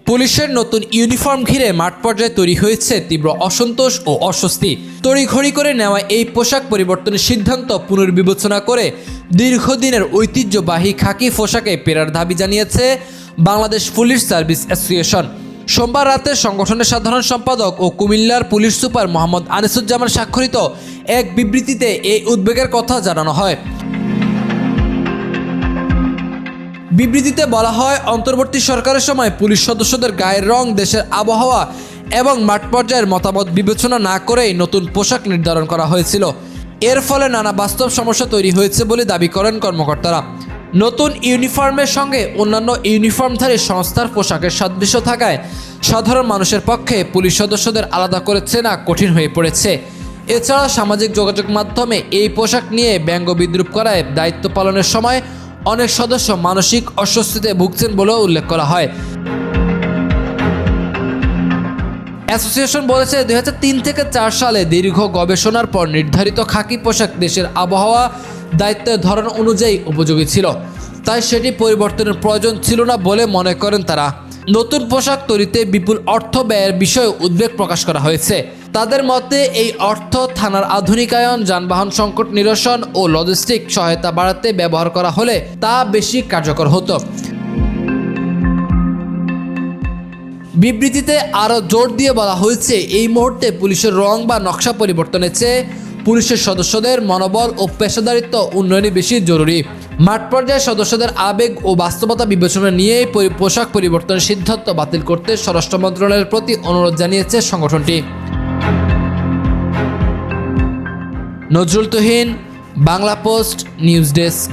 পুলিশের নতুন ইউনিফর্ম ঘিরে মাঠ পর্যায়ে তৈরি হয়েছে তীব্র অসন্তোষ ও অস্বস্তি। তড়িঘড়ি করে নেওয়া এই পোশাক পরিবর্তনের সিদ্ধান্ত পুনর্বিবেচনা করে দীর্ঘদিনের ঐতিহ্যবাহী খাকি পোশাকে ফেরার দাবি জানিয়েছে বাংলাদেশ পুলিশ সার্ভিস অ্যাসোসিয়েশন। সোমবার রাতে সংগঠনের সাধারণ সম্পাদক ও কুমিল্লার পুলিশ সুপার মোহাম্মদ আনিসুজ্জামান স্বাক্ষরিত এক বিবৃতিতে এই উদ্বেগের কথা জানানো হয়। বিবৃতিতে বলা হয়, অন্তর্বর্তী সরকারের সময় পুলিশ সদস্যদের গায়ের রং, দেশের আবহাওয়া এবং মাঠ পর্যায়ের মতামত বিবেচনা না করেই নতুন পোশাক নির্ধারণ করা হয়েছিল। এর ফলে নানা বাস্তব সমস্যা তৈরি হয়েছে বলে দাবি করেন কর্মকর্তারা। নতুন ইউনিফর্মের সঙ্গে অন্যান্য ইউনিফর্মধারী সংস্থার পোশাকের সাদৃশ্য থাকায় সাধারণ মানুষের পক্ষে পুলিশ সদস্যদের আলাদা করে চেনা কঠিন হয়ে পড়েছে। এছাড়া সামাজিক যোগাযোগ মাধ্যমে এই পোশাক নিয়ে ব্যঙ্গ বিদ্রুপ করায় দায়িত্ব পালনের সময় অনেক সদস্য মানসিক অস্বস্তিতে ভুগছেন বলেও উল্লেখ করা হয়। অ্যাসোসিয়েশন বলেছে, 2003 থেকে 4 সালে দীর্ঘ গবেষণার পর নির্ধারিত খাকি পোশাক দেশের আবহাওয়া, দায়িত্বের ধরন অনুযায়ী উপযোগী ছিল, তাই সেটি পরিবর্তনের প্রয়োজন ছিল না বলে মনে করেন তারা। নতুন পোশাক তৈরিতে বিপুল অর্থ ব্যয়ের বিষয়ে উদ্বেগ প্রকাশ করা হয়েছে। তাদের মতে এই অর্থ থানার আধুনিকায়ন, যানবাহন সংকট নিরসন ও লজিস্টিক সহায়তা বাড়াতে ব্যবহার করা হলে তা বেশি কার্যকর হতো। বিবৃতিতে আরও জোর দিয়ে বলা হয়েছে, এই মুহূর্তে পুলিশের রং বা নকশা পরিবর্তনের চেয়ে পুলিশের সদস্যদের মনোবল ও পেশাদারিত্ব উন্নয়নই বেশি জরুরি। মাঠ পর্যায়ে সদস্যদের আবেগ ও বাস্তবতা বিবেচনা নিয়েই পোশাক পরিবর্তনের সিদ্ধান্ত বাতিল করতে স্বরাষ্ট্র মন্ত্রণালয়ের প্রতি অনুরোধ জানিয়েছে সংগঠনটি। Nazrul Tuhin, Bangla post, news desk.